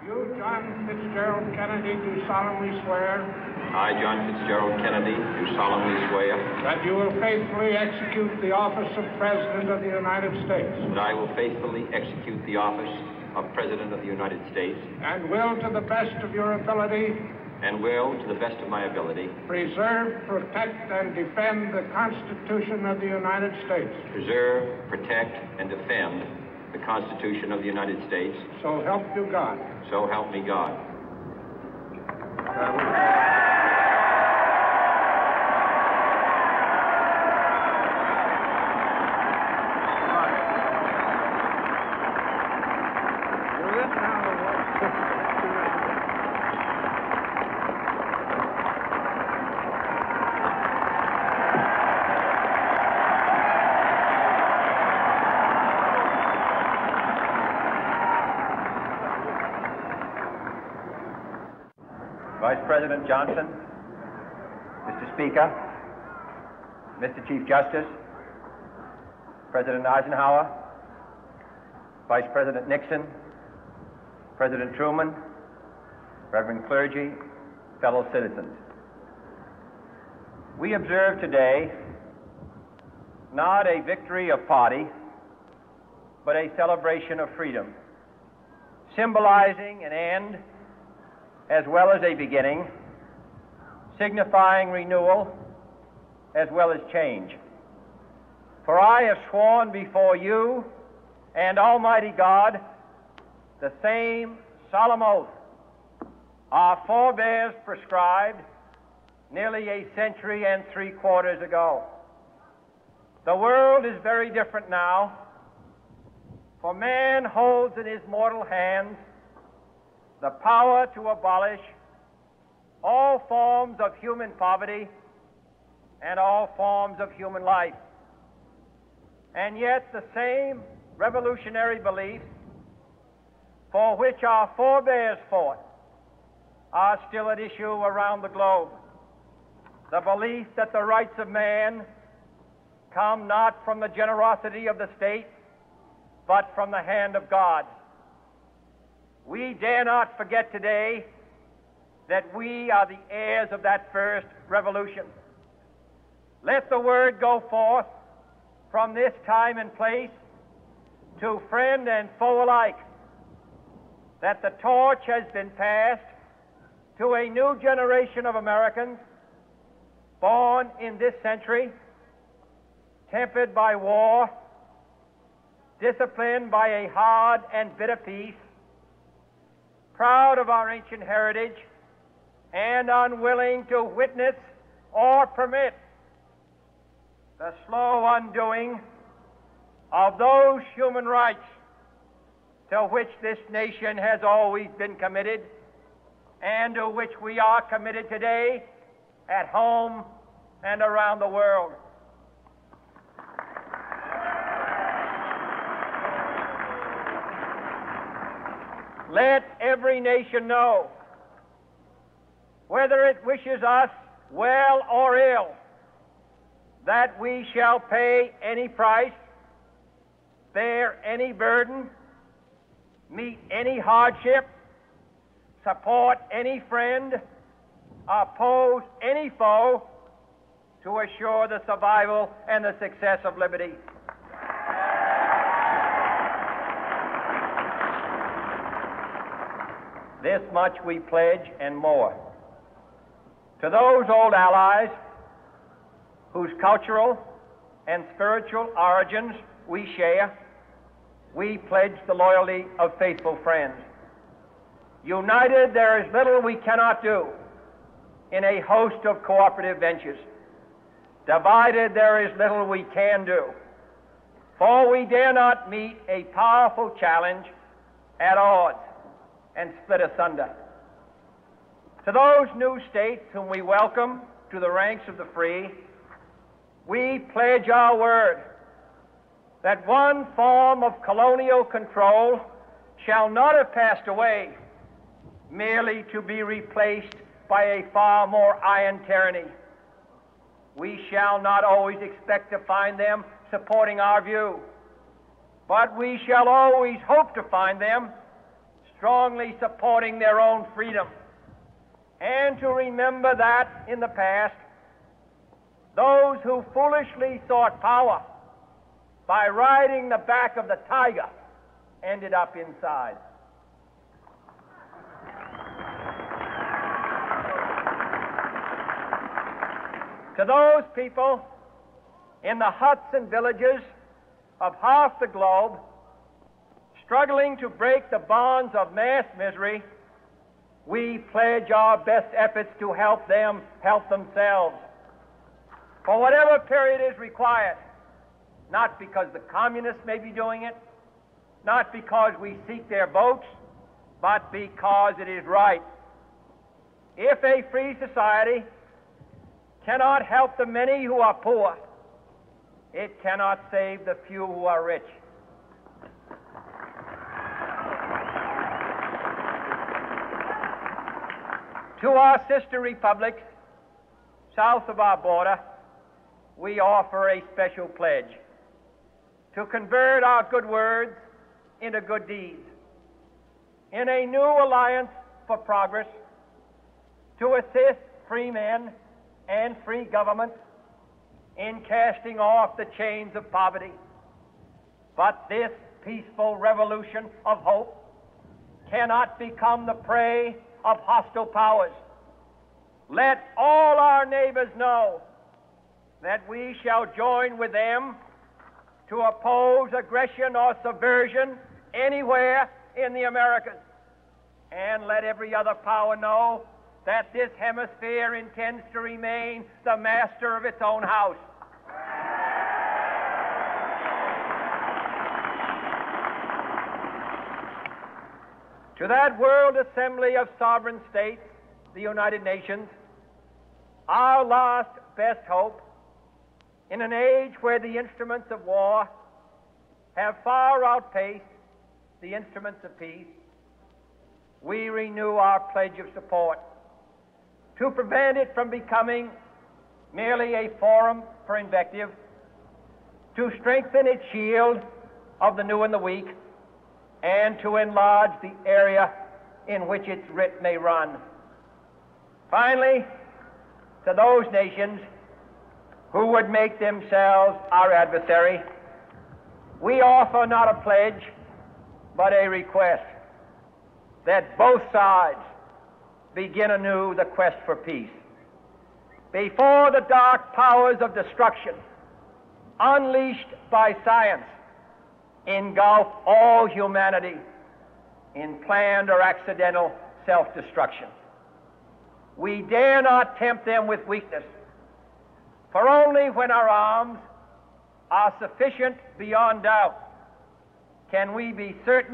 You, John Fitzgerald Kennedy, do solemnly swear. I, John Fitzgerald Kennedy, do solemnly swear. That you will faithfully execute the office of President of the United States. That I will faithfully execute the office of President of the United States. And will, to the best of your ability. And will, to the best of my ability. Preserve, protect, and defend the Constitution of the United States. Preserve, protect, and defend the Constitution of the United States. So help you God. So help me God. Vice President Johnson, Mr. Speaker, Mr. Chief Justice, President Eisenhower, Vice President Nixon, President Truman, Reverend clergy, fellow citizens. We observe today not a victory of party, but a celebration of freedom, symbolizing an end as well as a beginning, signifying renewal as well as change. For I have sworn before you and Almighty God the same solemn oath our forebears prescribed nearly a century and 3/4 ago. The world is very different now, for man holds in his mortal hands the power to abolish all forms of human poverty and all forms of human life. And yet the same revolutionary beliefs for which our forebears fought are still at issue around the globe. The belief that the rights of man come not from the generosity of the state, but from the hand of God. We dare not forget today that we are the heirs of that first revolution. Let the word go forth from this time and place to friend and foe alike that the torch has been passed to a new generation of Americans born in this century, tempered by war, disciplined by a hard and bitter peace, proud of our ancient heritage, and unwilling to witness or permit the slow undoing of those human rights to which this nation has always been committed and to which we are committed today at home and around the world. Let every nation know, whether it wishes us well or ill, that we shall pay any price, bear any burden, meet any hardship, support any friend, oppose any foe to assure the survival and the success of liberty. This much we pledge and more. To those old allies whose cultural and spiritual origins we share, we pledge the loyalty of faithful friends. United, there is little we cannot do in a host of cooperative ventures. Divided, there is little we can do, for we dare not meet a powerful challenge at odds and split asunder. To those new states whom we welcome to the ranks of the free, we pledge our word that one form of colonial control shall not have passed away merely to be replaced by a far more iron tyranny. We shall not always expect to find them supporting our view, but we shall always hope to find them strongly supporting their own freedom, and to remember that in the past, those who foolishly sought power by riding the back of the tiger ended up inside. To those people in the huts and villages of half the globe struggling to break the bonds of mass misery, we pledge our best efforts to help them help themselves for whatever period is required, not because the communists may be doing it, not because we seek their votes, but because it is right. If a free society cannot help the many who are poor, it cannot save the few who are rich. To our sister republics south of our border, we offer a special pledge to convert our good words into good deeds, in a new alliance for progress, to assist free men and free governments in casting off the chains of poverty. But this peaceful revolution of hope cannot become the prey of hostile powers. Let all our neighbors know that we shall join with them to oppose aggression or subversion anywhere in the Americas. And let every other power know that this hemisphere intends to remain the master of its own house. To that World Assembly of Sovereign States, the United Nations, our last best hope, in an age where the instruments of war have far outpaced the instruments of peace, we renew our pledge of support to prevent it from becoming merely a forum for invective, to strengthen its shield of the new and the weak, and to enlarge the area in which its writ may run. Finally, to those nations who would make themselves our adversary, we offer not a pledge, but a request that both sides begin anew the quest for peace. Before the dark powers of destruction, unleashed by science, engulf all humanity in planned or accidental self-destruction, we dare not tempt them with weakness, for only when our arms are sufficient beyond doubt can we be certain